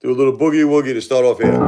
Do a little boogie woogie to start off here.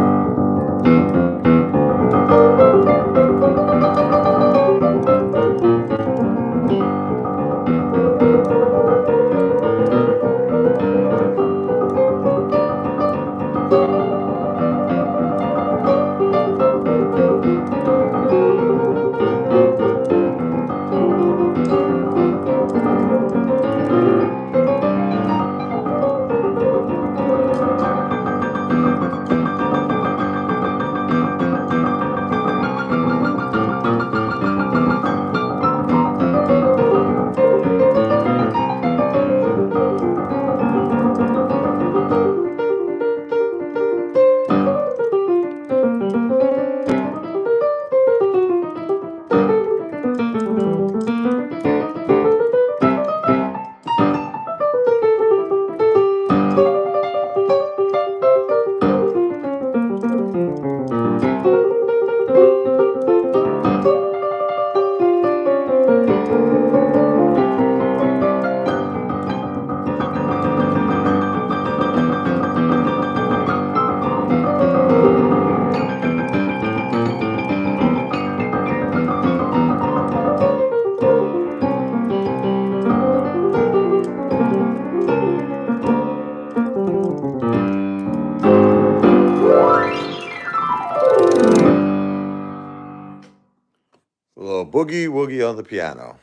A little boogie woogie on the piano.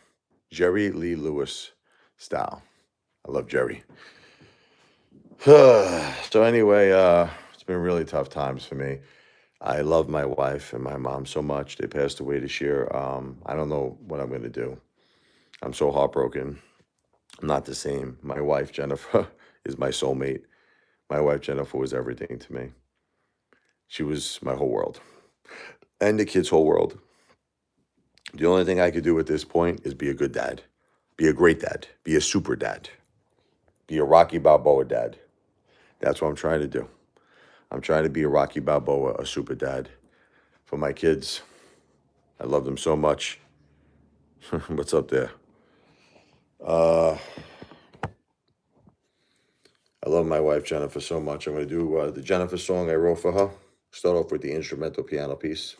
Jerry Lee Lewis style. I love Jerry. So anyway, it's been really tough times for me. I love my wife and my mom so much. They passed away this year. I don't know what I'm going to do. I'm so heartbroken. I'm not the same. My wife, Jennifer, is my soulmate. My wife, Jennifer, was everything to me. She was my whole world and the kids' whole world. The only thing I could do at this point is be a good dad, be a great dad, be a super dad, be a Rocky Balboa dad. That's what I'm trying to do. I'm trying to be a Rocky Balboa, a super dad for my kids. I love them so much. What's up there? I love my wife, Jennifer, so much. I'm going to do the Jennifer song I wrote for her. Start off with the instrumental piano piece.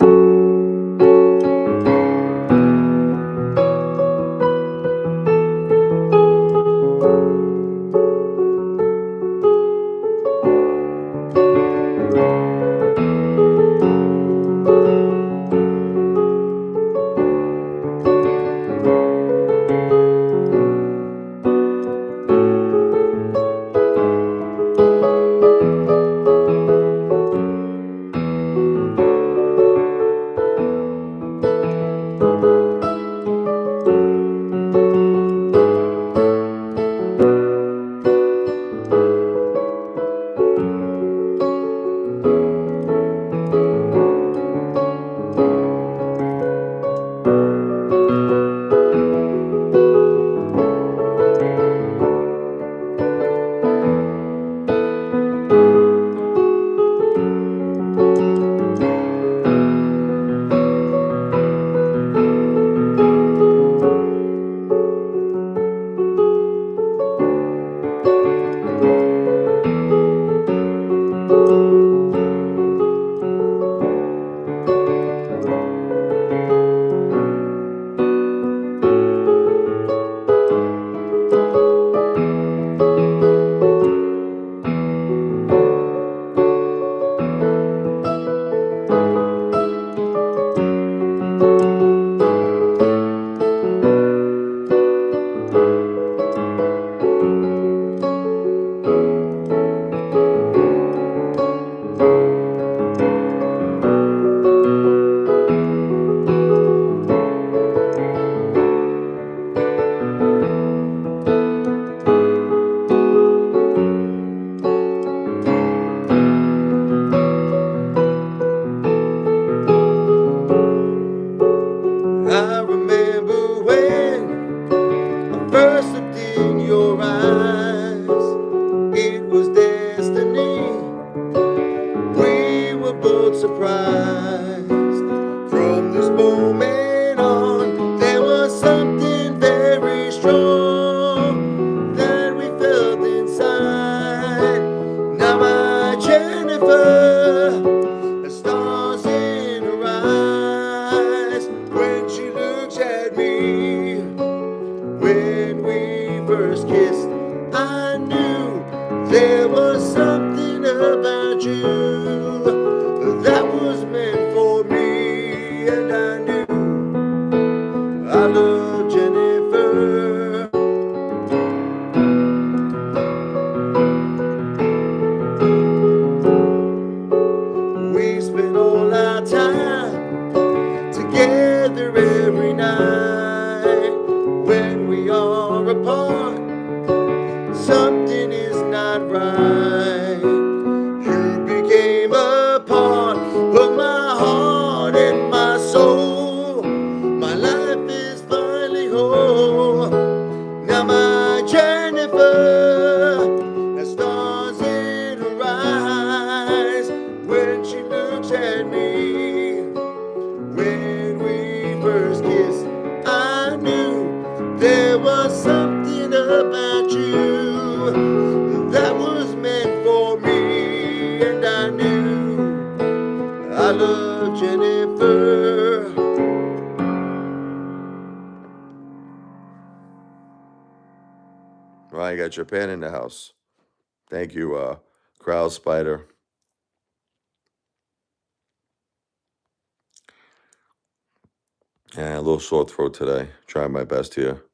There was something about you that was meant for me, and I knew I loved Jennifer. We spent all our time together every night. When we are apart, something is not right. You became a part of my heart and my soul. My life is finally whole. Now my Jennifer has stars in her eyes when she looks at me. When we first kissed, I knew there was something about you that was meant for me, and I knew I loved Jennifer. Right, you got Japan in the house. Thank you, Crowd Spider. Yeah, a little sore throat today. Trying my best here.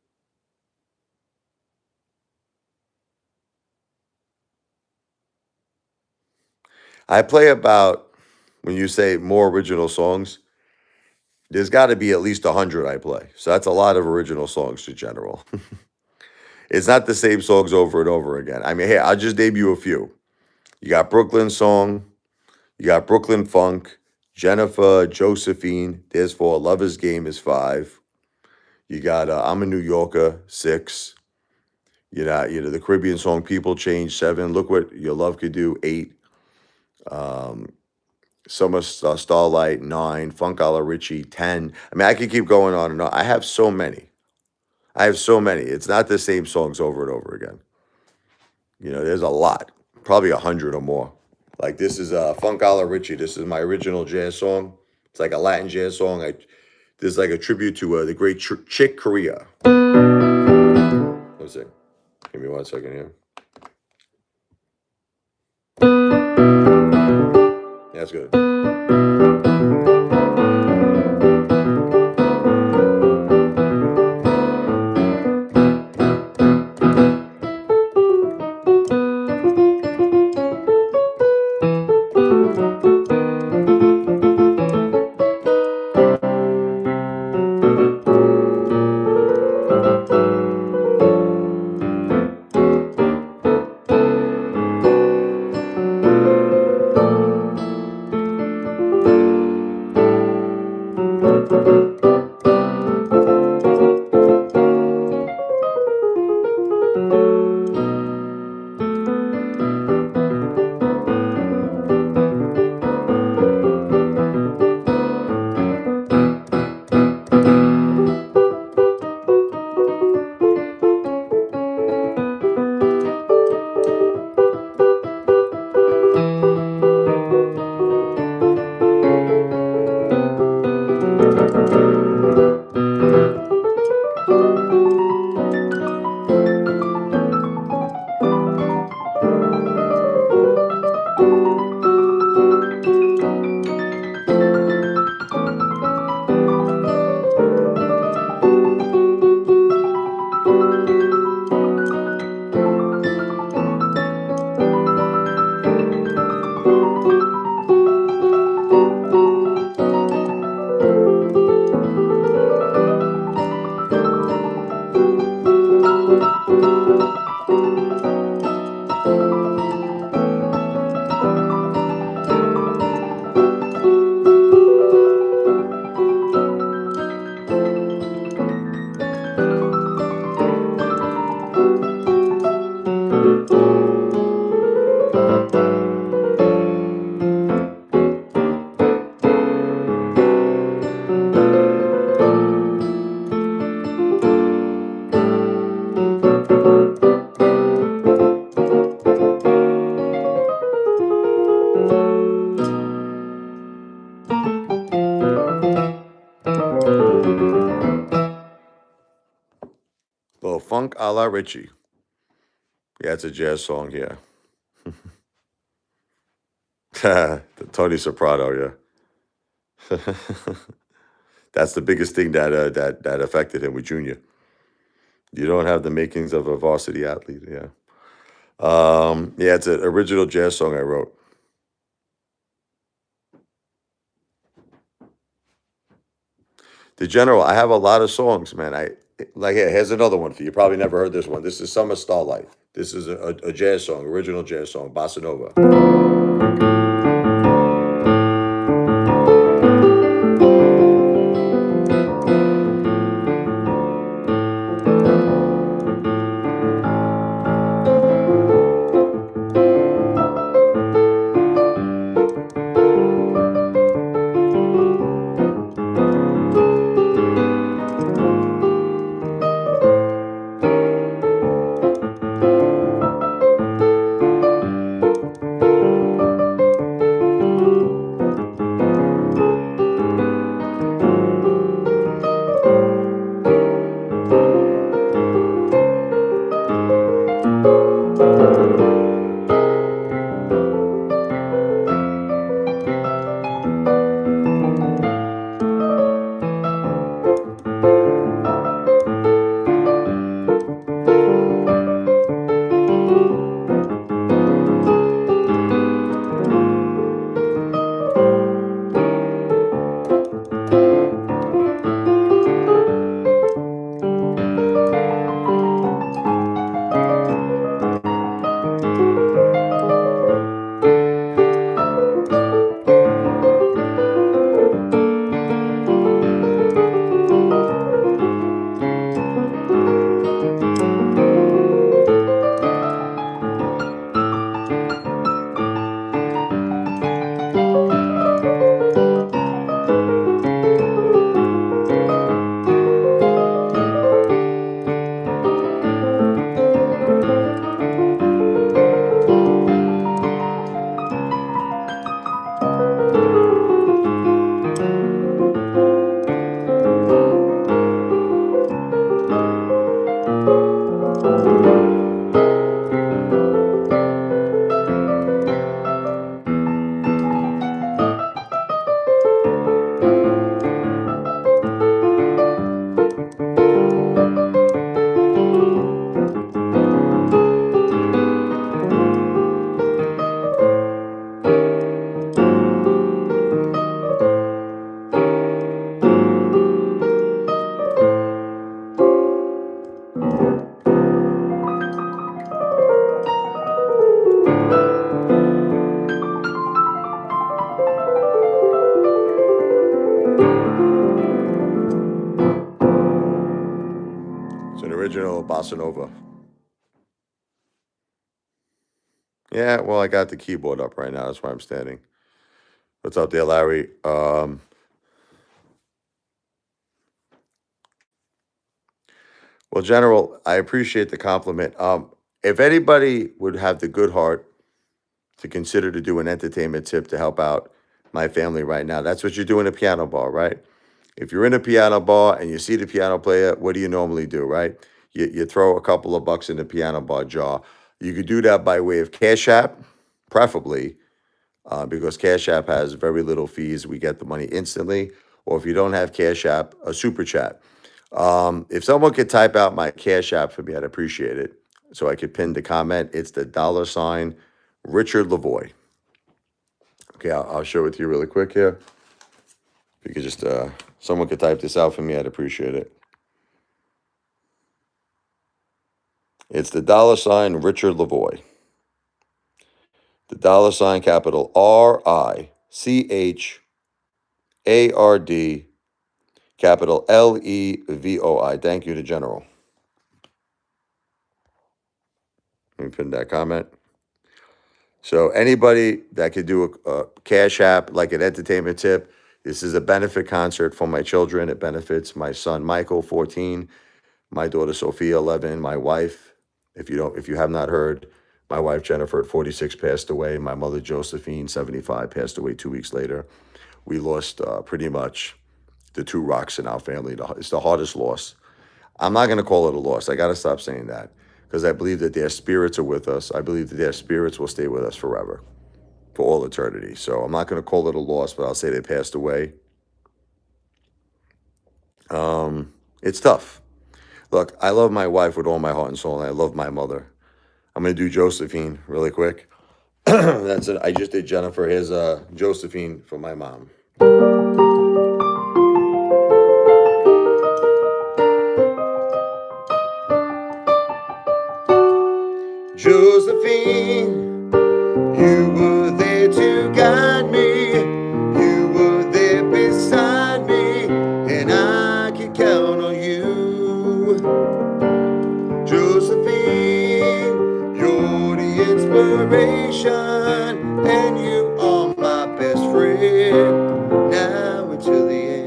I play about, when you say more original songs, there's got to be at least 100 I play. So that's a lot of original songs in general. It's not the same songs over and over again. I mean, hey, I'll just name you a few. You got Brooklyn Song, you got Brooklyn Funk, Jennifer, Josephine, There's Four, Lover's Game is 5. You got I'm a New Yorker, 6. The Caribbean song People Change, 7. Look What Your Love Could Do, 8. Summer Starlight, 9. Funka Richie, 10. I mean, I could keep going on and on. I have so many. It's not the same songs over and over again. There's a lot, probably 100 or more. Like this is Funka Richie. This is my original jazz song. It's like a Latin jazz song. This is like a tribute to the great Chick Corea. Let's see. Give me 1 second here. Yeah, that's good. Well, Funk a la Richie. Yeah, it's a jazz song here. The Tony Soprano, yeah. That's the biggest thing that affected him with Junior. You don't have the makings of a varsity athlete, yeah. Yeah, it's an original jazz song I wrote. The General, I have a lot of songs, man. Here's another one for you. You probably never heard this one. This is Summer Starlight. This is a jazz song, original jazz song, bossa nova. It's an original bossa nova. Yeah, well, I got the keyboard up right now. That's why I'm standing. What's up there, Larry? Well, General, I appreciate the compliment. If anybody would have the good heart to consider to do an entertainment tip to help out my family right now, that's what you do in a piano bar, right? If you're in a piano bar and you see the piano player, what do you normally do, right? You throw a couple of bucks in the piano bar jar. You could do that by way of Cash App, preferably, because Cash App has very little fees. We get the money instantly. Or if you don't have Cash App, a super chat. If someone could type out my Cash App for me, I'd appreciate it. So I could pin the comment. It's the $ Richard Lavoy. Okay, I'll show it to you really quick here. If you could just, someone could type this out for me, I'd appreciate it. It's the $ Richard Lavoy. The capital RICHARD, capital LEVOI. Thank you to General. Let me pin that comment. So anybody that could do a Cash App, like an entertainment tip, this is a benefit concert for my children. It benefits my son Michael, 14, my daughter Sophia, 11, my wife. If you have not heard, my wife Jennifer at 46 passed away. My mother Josephine, 75, passed away 2 weeks later. We lost pretty much the two rocks in our family. It's the hardest loss. I'm not going to call it a loss. I got to stop saying that because I believe that their spirits are with us. I believe that their spirits will stay with us forever. for all eternity. So I'm not going to call it a loss, but I'll say they passed away. It's tough. Look, I love my wife with all my heart and soul, and I love my mother. I'm going to do Josephine really quick. That's it. I just did Jennifer. Here's Josephine for my mom. Josephine, you were there to guide me. You were there beside me, and I can count on you. Josephine, you're the inspiration, and you are my best friend, now until the end.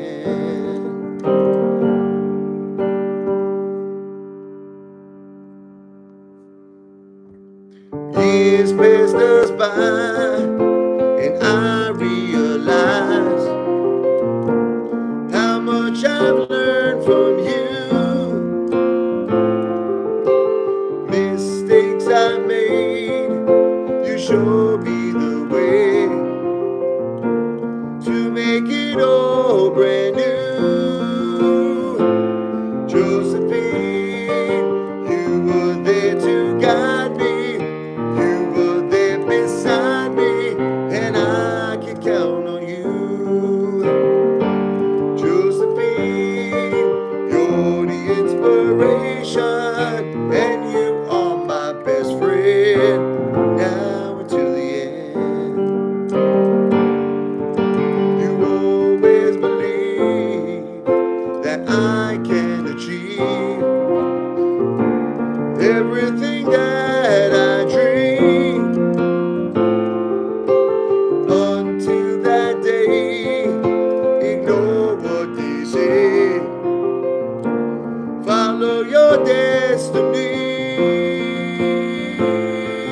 Years passed us by, and I realize how much I've learned from you. Mistakes I made, you showed me the way to make it all brand new. Josephine, you were there to guide me. You were there beside me, and I can count on you. Josephine, you're the inspiration, and you are my best friend, now until the end. You always believe that I can achieve everything that I dream, until that day. Ignore what they say, follow your destiny.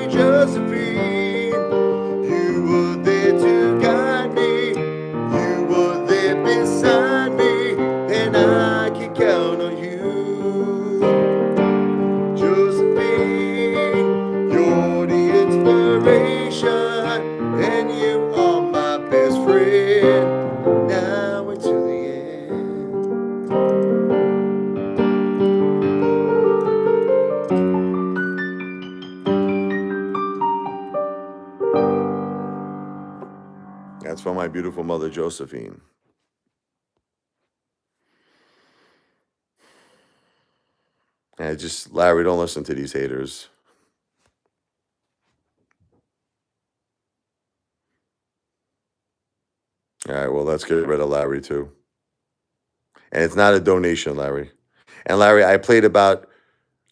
Josephine, you were there to guide me. You were there beside me, and I can count on you. Josephine, you're the inspiration, and you are my best friend, now until the end. That's for my beautiful mother, Josephine. And just, Larry, don't listen to these haters. All right, well, let's get rid of Larry too. And it's not a donation, Larry. And Larry, I played about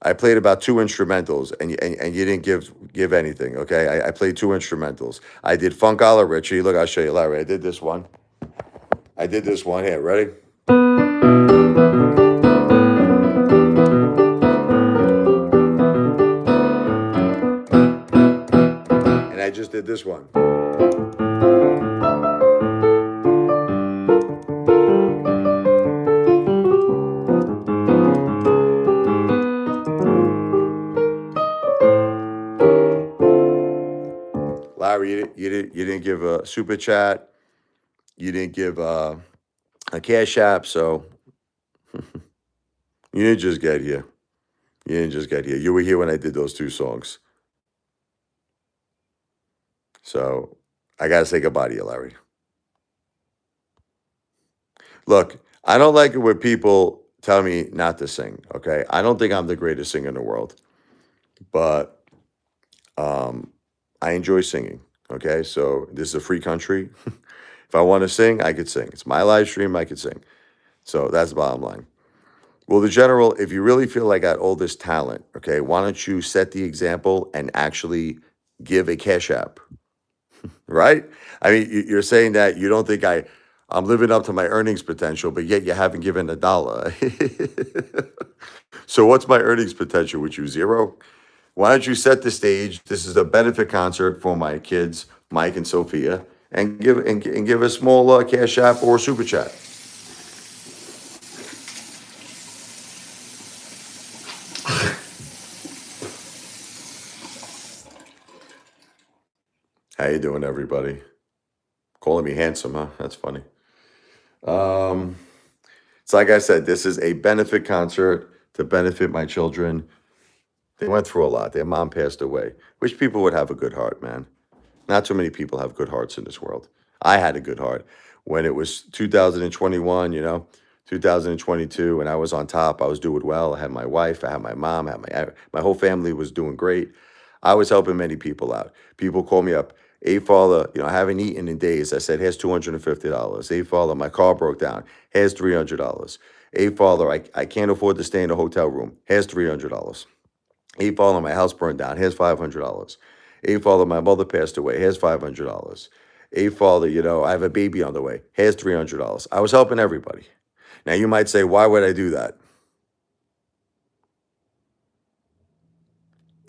2 instrumentals, and you didn't give anything. Okay, I played 2 instrumentals. I did Funka Richie. Look, I'll show you, Larry. I did this one. Here. Ready? And I just did this one. Larry, you didn't give a super chat. You didn't give a cash app, so you didn't just get here. You were here when I did those 2 songs. So I gotta say goodbye to you, Larry. Look, I don't like it when people tell me not to sing. Okay, I don't think I'm the greatest singer in the world, but I enjoy singing. Okay, so this is a free country. If I want to sing, I could sing. It's my live stream. I could sing. So that's the bottom line. Well, the general, if you really feel like I got all this talent, okay, why don't you set the example and actually give a cash app, right? I mean, you're saying that you don't think I'm living up to my earnings potential, but yet you haven't given a dollar. So what's my earnings potential with you? 0? Why don't you set the stage? This is a benefit concert for my kids, Mike and Sophia, and give a small cash app or super chat. How you doing, everybody? Calling me handsome, huh? That's funny. Um, it's like I said, this is a benefit concert to benefit my children. They went through a lot. Their mom passed away. Wish people would have a good heart, man. Not too many people have good hearts in this world. I had a good heart when it was 2021, 2022, and I was on top. I was doing well. I had my wife, I had my mom, I had my whole family was doing great. I was helping many people out. People call me up. Hey, Father, I haven't eaten in days. I said, here's $250. Hey, Father, my car broke down. Here's $300. Hey, Father, I can't afford to stay in a hotel room. Here's $300. Hey, Father, my house burned down. Here's $500. Hey, Father, my mother passed away. Here's $500. Hey, Father, I have a baby on the way. Here's $300. I was helping everybody. Now, you might say, why would I do that?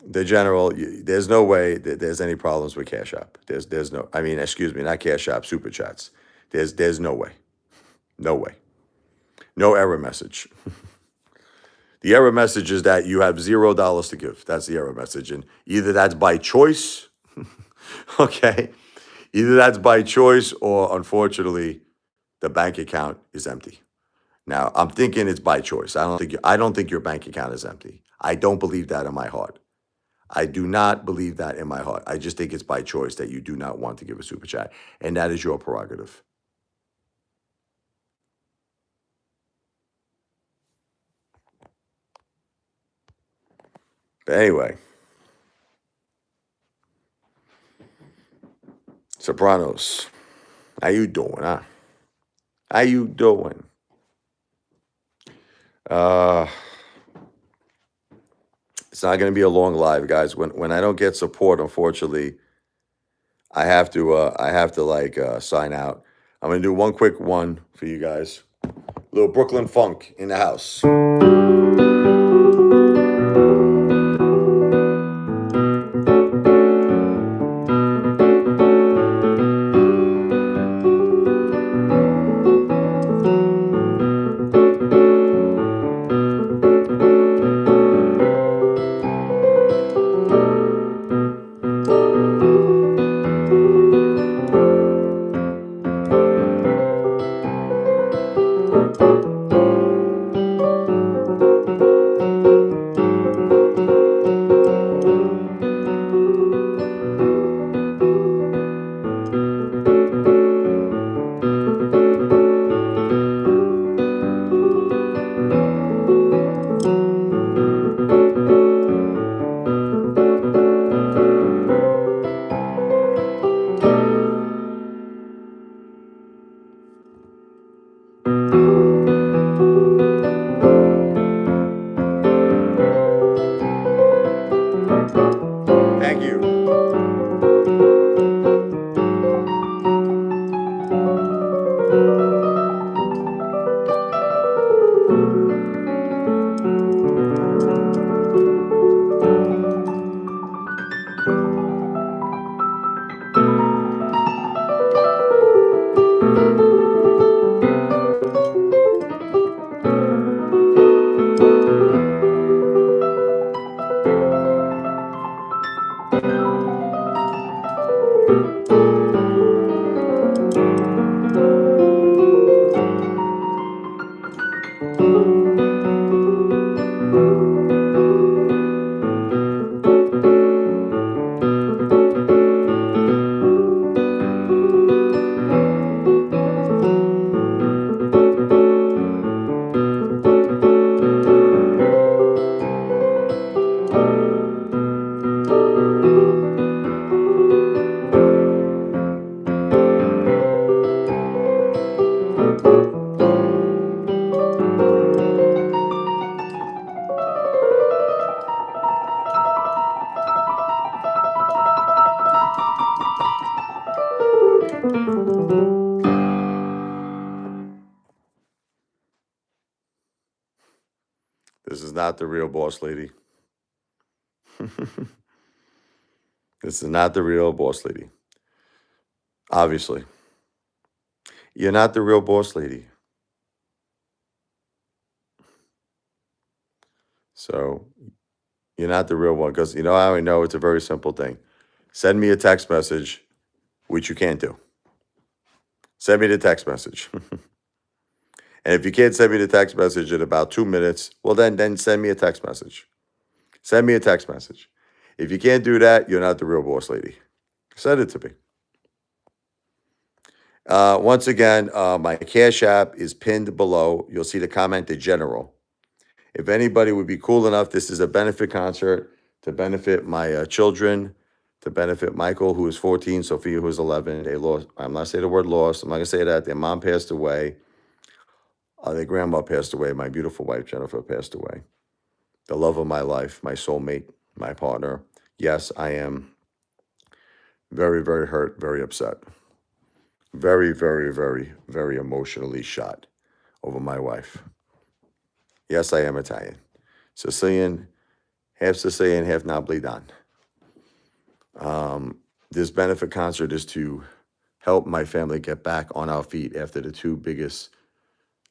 The general, there's no way that there's any problems with Cash App. There's no, I mean, excuse me, not Cash App, Super Chats. There's no way. No way. No error message. The error message is that you have $0 to give. That's the error message. And either that's by choice, okay? Either that's by choice or unfortunately the bank account is empty. Now, I'm thinking it's by choice. I don't think your bank account is empty. I don't believe that in my heart. I do not believe that in my heart. I just think it's by choice that you do not want to give a super chat, and that is your prerogative. But anyway, Sopranos, how you doing, huh? How you doing? Uh, it's not going to be a long live, guys. When I don't get support, unfortunately, I have to like sign out. I'm gonna do one quick one for you guys. Little Brooklyn funk in the house. Thank you. This is not the real boss lady. This is not the real boss lady. Obviously, you're not the real boss lady. So you're not the real one because how I know it's a very simple thing. Send me a text message which you can't do. Send me the text message. And if you can't send me the text message in about 2 minutes, well, then send me a text message. Send me a text message. If you can't do that, you're not the real boss lady. Send it to me. Once again, my Cash App is pinned below. You'll see the comment, the general. If anybody would be cool enough, this is a benefit concert to benefit my children, to benefit Michael, who is 14, Sophia, who is 11. They lost, I'm not saying the word lost. I'm not going to say that. Their mom passed away. Their grandma passed away. My beautiful wife, Jennifer, passed away. The love of my life, my soulmate, my partner. Yes, I am very, very hurt, very upset. Very, very, very, very emotionally shot over my wife. Yes, I am Italian. Sicilian, half Napolitan. This benefit concert is to help my family get back on our feet after the two biggest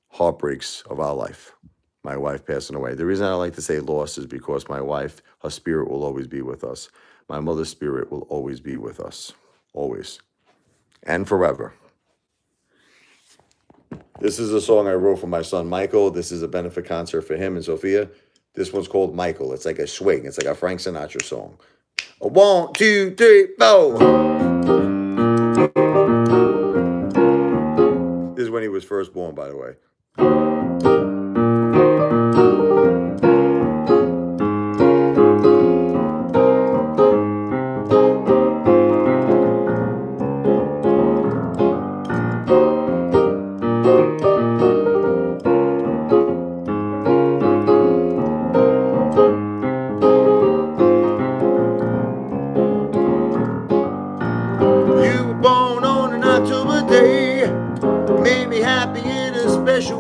heartbreaks of our life. My wife passing away. The reason I like to say loss is because my wife, her spirit will always be with us. My mother's spirit will always be with us. Always. And forever. This is a song I wrote for my son, Michael. This is a benefit concert for him and Sophia. This one's called Michael. It's like a swing. It's like a Frank Sinatra song. 1, 2, 3, 4. This is when he was first born, by the way.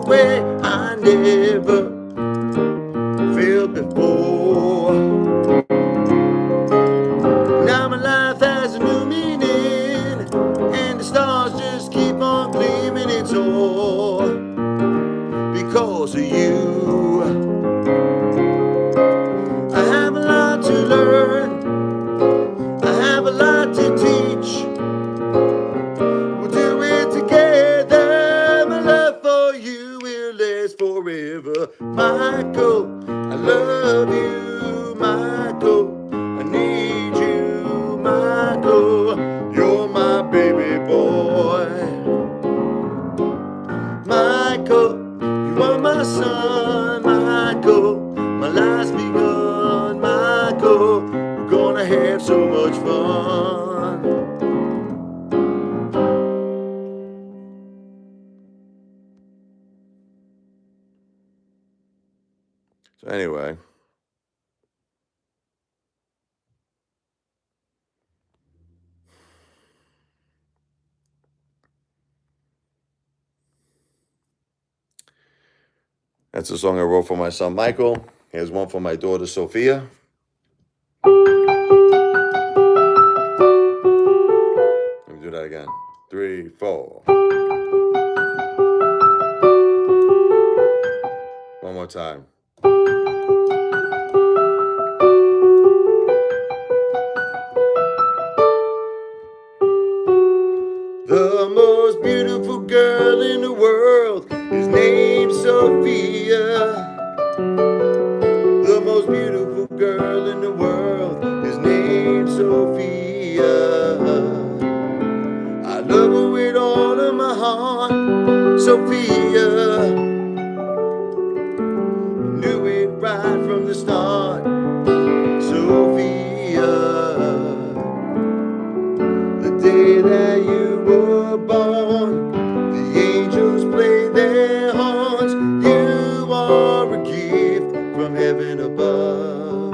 Way I never felt before. Now my life has a new meaning, and the stars just keep on gleaming. It's all because of you. I have a lot to learn, I have a lot to teach. We'll do it together. My love for you will last forever. Michael, I love you. Michael, I need you. Michael, you're my baby boy. Michael, you are my son. Michael, my life's begun. Michael, we're gonna have so much fun. So anyway, that's a song I wrote for my son, Michael. Here's one for my daughter, Sophia. Let me do that again. 3, 4. One more time. The most beautiful girl in the world is named Sophia. The most beautiful girl in the world is named Sophia. I love her with all of my heart, Sophia. Knew it right from the start, Sophia. The day that you were born, the angels played their horns. You are a gift from heaven above.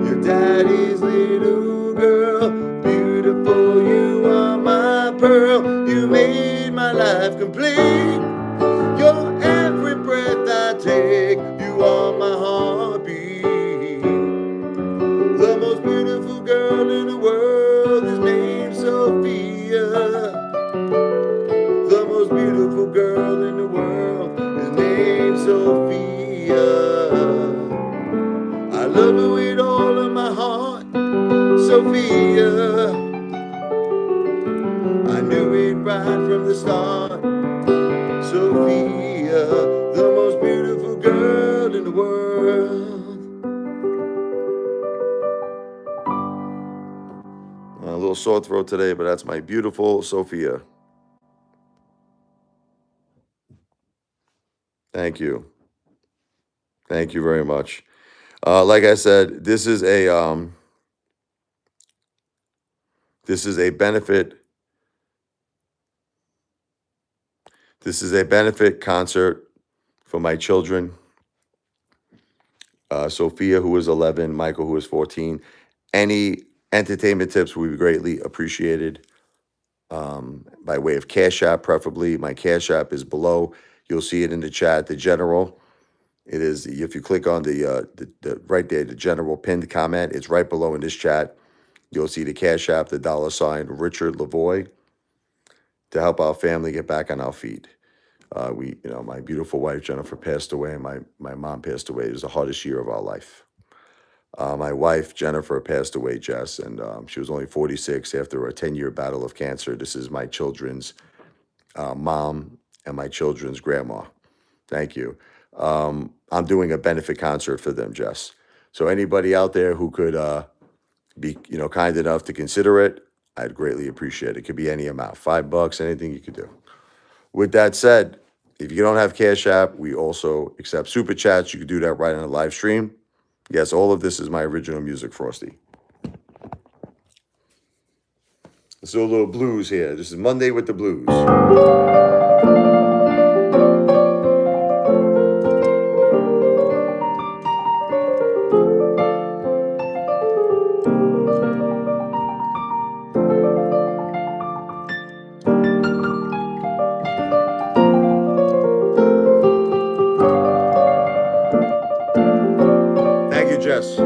Your daddy's little girl, beautiful, you are my pearl. You made my life complete. You're every breath I take. You are my heartbeat. The most beautiful girl in the world is named Sophia. Sophia. I knew it right from the start. Sophia, the most beautiful girl in the world. A little sore throat today, but that's my beautiful Sophia. Thank you. Thank you very much. Like I said, this is a benefit. This is a benefit concert for my children. Sophia, who is 11, Michael, who is 14. Any entertainment tips would be greatly appreciated. By way of Cash App, preferably. My Cash App is below. You'll see it in the chat. The general, it is, if you click on the right there, the general pinned comment, it's right below in this chat. You'll see the Cash App, the $ Richard Lavoie, to help our family get back on our feet. My beautiful wife Jennifer passed away, and my mom passed away. It was the hardest year of our life. My wife Jennifer passed away, Jess, and she was only 46 after a 10-year battle of cancer. This is my children's mom and my children's grandma. Thank you. I'm doing a benefit concert for them, Jess. So anybody out there who could be kind enough to consider it, I'd greatly appreciate it. It could be any amount, $5, anything you could do. With that said, if you don't have Cash App, we also accept Super Chats. You can do that right on the live stream. Yes, all of this is my original music, Frosty. Let's do a little blues here. This is Monday with the Blues. Thank you, Jess.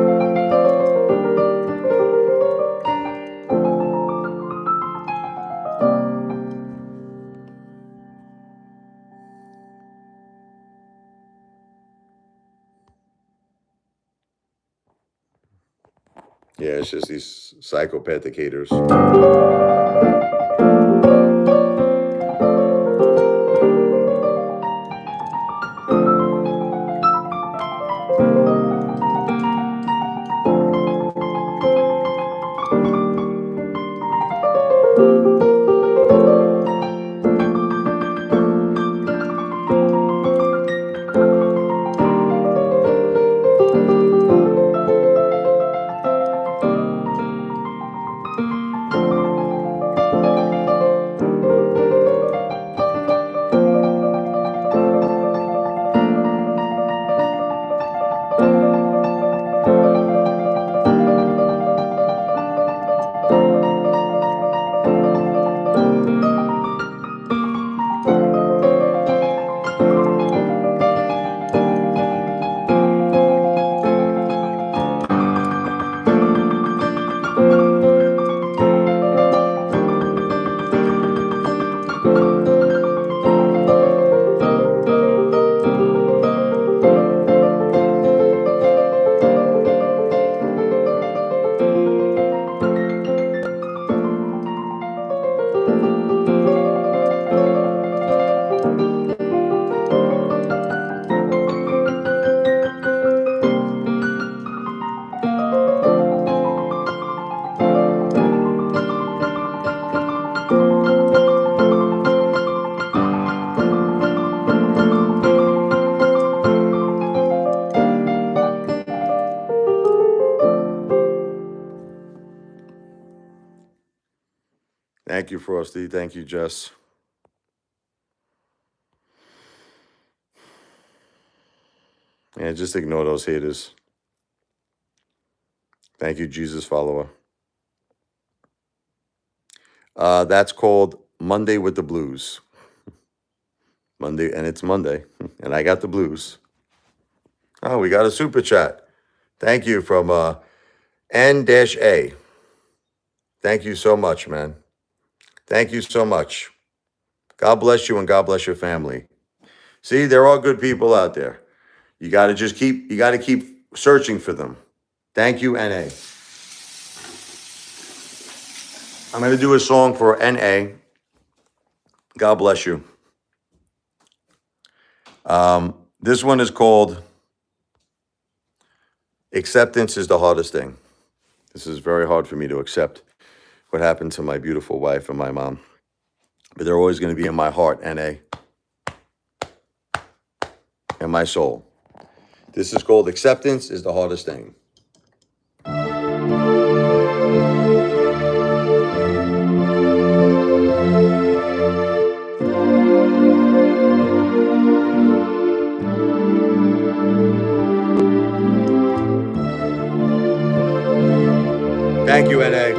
Yeah, it's just these psychopathic haters. Thank you, Frosty. Thank you, Jess. Yeah, just ignore those haters. Thank you, Jesus follower. That's called Monday with the Blues. Monday, and it's Monday, and I got the blues. Oh, we got a super chat. Thank you from N-A. Thank you so much, man. Thank you so much. God bless you and God bless your family. See, there are good people out there. You got to keep searching for them. Thank you, N.A. I'm going to do a song for NA. God bless you. This one is called Acceptance is the Hardest Thing. This is very hard for me to accept what happened to my beautiful wife and my mom. But they're always going to be in my heart, NA, and my soul. This is called Acceptance is the Hardest Thing. Thank you, NA.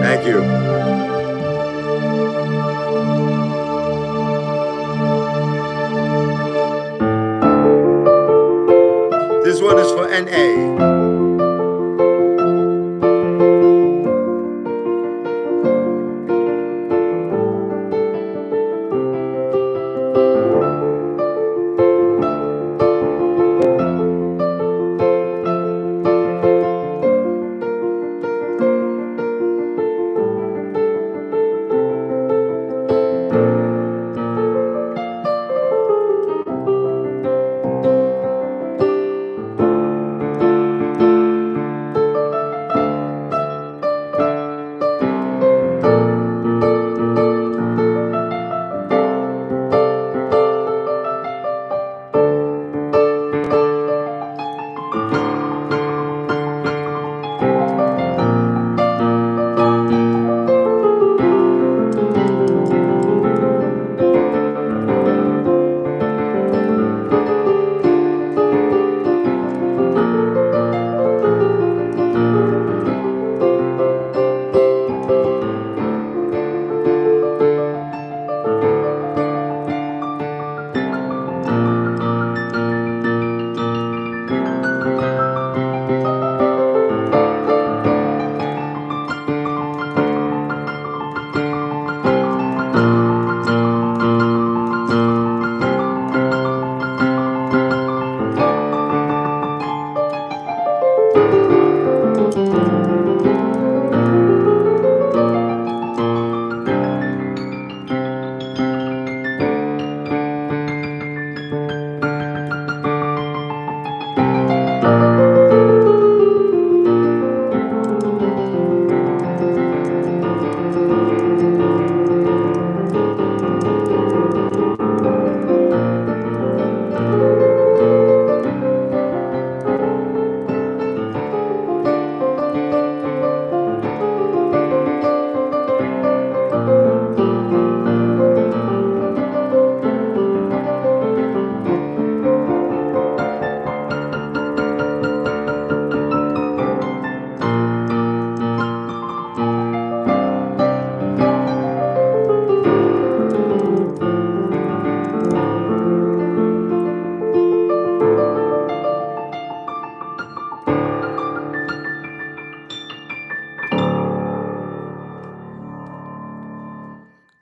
Thank you. This one is for NA.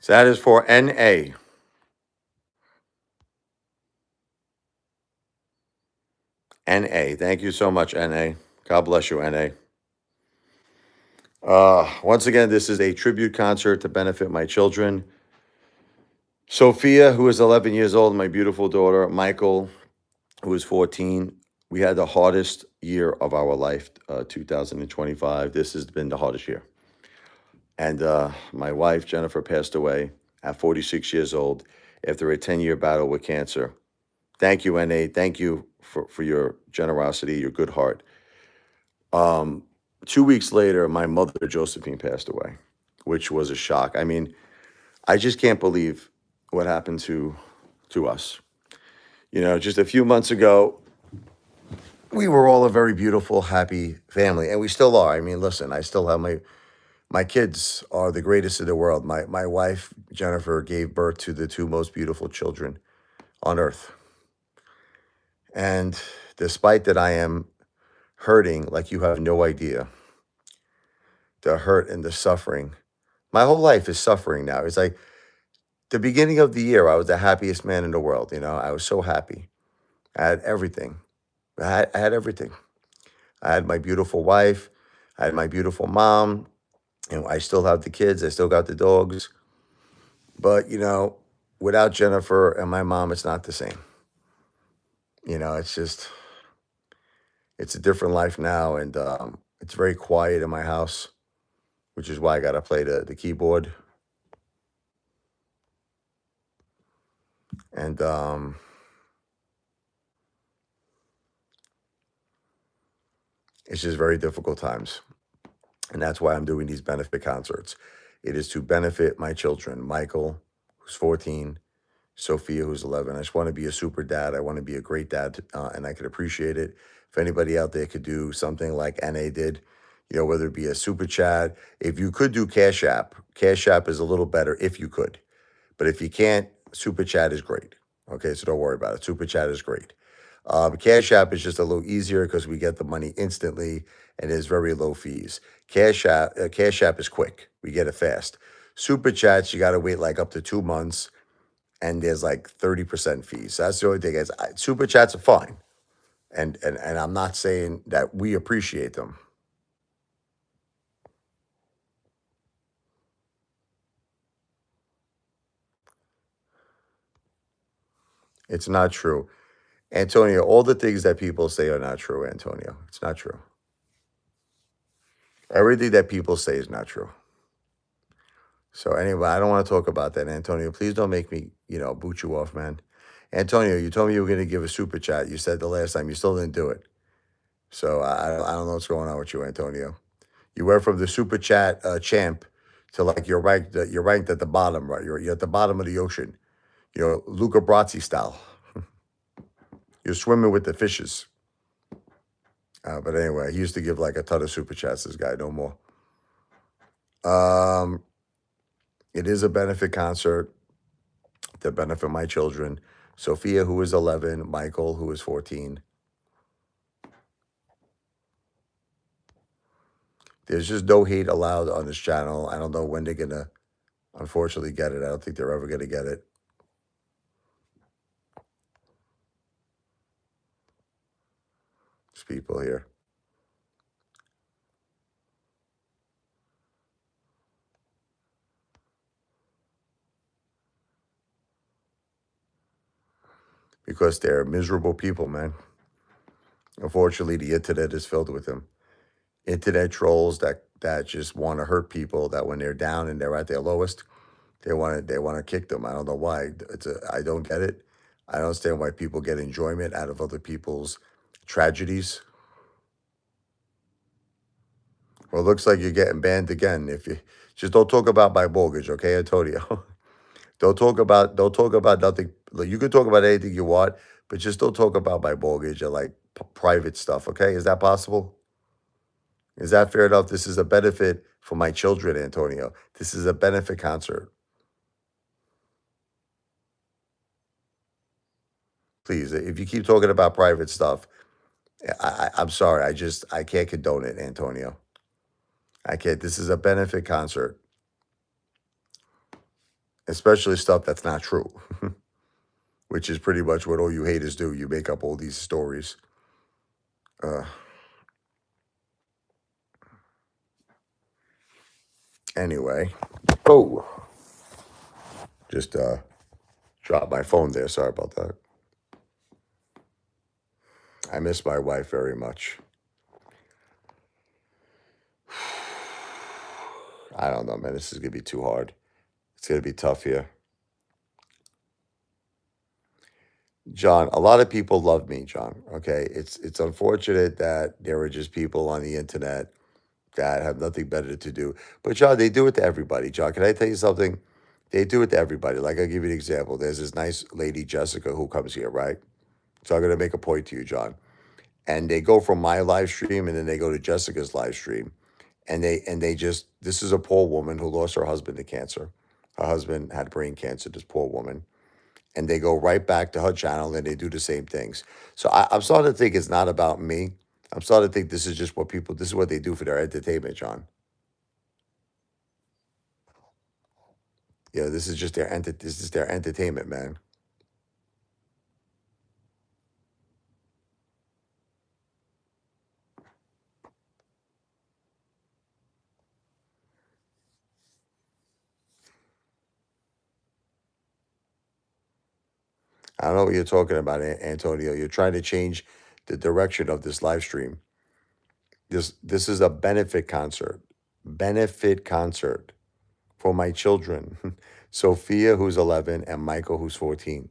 So that is for NA. NA. Thank you so much, NA. God bless you, NA. Once again, this is a tribute concert to benefit my children. Sophia, who is 11 years old, my beautiful daughter. Michael, who is 14. We had the hardest year of our life, 2025. This has been the hardest year. And my wife, Jennifer, passed away at 46 years old after a 10-year battle with cancer. Thank you, NA. Thank you for your generosity, your good heart. 2 weeks later, my mother, Josephine, passed away, which was a shock. I mean, I just can't believe what happened to us. You know, just a few months ago, we were all a very beautiful, happy family, and we still are. I mean, listen, I still have my kids are the greatest in the world. My wife, Jennifer, gave birth to the two most beautiful children. on earth. And despite that, I am hurting like you have no idea. The hurt and the suffering. My whole life is suffering now. It's like the beginning of the year, I was the happiest man in the world. I was so happy. I had everything. I had everything. I had my beautiful wife. I had my beautiful mom. And I still have the kids. I still got the dogs. But, without Jennifer and my mom, it's not the same. It's just, it's a different life now. And it's very quiet in my house, which is why I got to play the keyboard. And it's just very difficult times. And that's why I'm doing these benefit concerts. It is to benefit my children, Michael, who's 14, Sophia, who's 11. I just want to be a super dad. I want to be a great dad, and I could appreciate it. If anybody out there could do something like NA did, whether it be a super chat, if you could do Cash App is a little better if you could. But if you can't, super chat is great. Okay, so don't worry about it. Super chat is great. Cash App is just a little easier because we get the money instantly and there's very low fees. Cash App is quick. We get it fast. Super chats, you got to wait like up to 2 months, and there's like 30% fees. So that's the only thing is super chats are fine, and I'm not saying that we appreciate them. It's not true, Antonio. All the things that people say are not true, Antonio. It's not true. Everything that people say is not true. So anyway, I don't want to talk about that, Antonio. Please don't make me, boot you off, man. Antonio, you told me you were going to give a super chat. You said the last time you still didn't do it. So I don't know what's going on with you, Antonio. You went from the super chat champ to like you're ranked at the bottom, right? You're at the bottom of the ocean. Luca Brasi style. You're swimming with the fishes. But anyway, he used to give like a ton of super chats. This guy, no more. It is a benefit concert to benefit my children. Sophia, who is 11, Michael, who is 14. There's just no hate allowed on this channel. I don't know when they're going to, unfortunately, get it. I don't think they're ever going to get it. There's people here. Because they're miserable people, man. Unfortunately, the internet is filled with them. Internet trolls that just want to hurt people. That when they're down and they're at their lowest, they want to kick them. I don't know why. I don't get it. I don't understand why people get enjoyment out of other people's tragedies. Well, it looks like you're getting banned again. If you just don't talk about my mortgage, okay, Antonio? Don't talk about nothing. Like, you can talk about anything you want, but just don't talk about my mortgage or like private stuff, okay? Is that possible? Is that fair enough? This is a benefit for my children, Antonio. This is a benefit concert. Please, if you keep talking about private stuff, I'm sorry. I can't condone it, Antonio. I can't. This is a benefit concert, especially stuff that's not true, which is pretty much what all you haters do. You make up all these stories. Anyway, oh, just dropped my phone there. Sorry about that. I miss my wife very much. I don't know, man. This is gonna be too hard. It's gonna be tough here. John, a lot of people love me, John. Okay. It's unfortunate that there are just people on the internet that have nothing better to do. But John, they do it to everybody. John, can I tell you something? They do it to everybody. Like, I'll give you an example. There's this nice lady, Jessica, who comes here, right? So I'm gonna make a point to you, John. And they go from my live stream and then they go to Jessica's live stream. And they just, this is a poor woman who lost her husband to cancer. Her husband had brain cancer, this poor woman. and they go right back to her channel and they do the same things. So I'm starting to think it's not about me. I'm starting to think this is just what people, this is what they do for their entertainment, John. This is just this is their entertainment, man. I don't know what you're talking about, Antonio. You're trying to change the direction of this live stream. This is a benefit concert. Benefit concert for my children. Sophia, who's 11, and Michael, who's 14.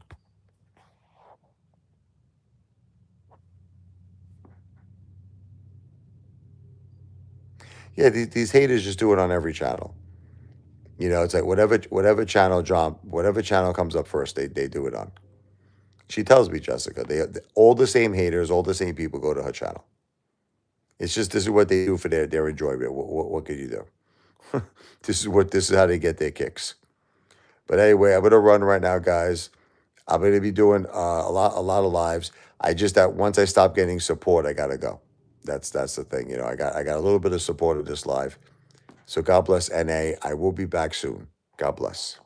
Yeah, these haters just do it on every channel. It's like whatever channel whatever channel comes up first, they do it on. She tells me, Jessica, all the same haters, all the same people go to her channel. It's just this is what they do for their enjoyment. What could you do? This is how they get their kicks. But anyway, I'm gonna run right now, guys. I'm gonna be doing a lot of lives. I just that once I stop getting support, I gotta go. That's the thing. I got a little bit of support of this live. So God bless NA. I will be back soon. God bless.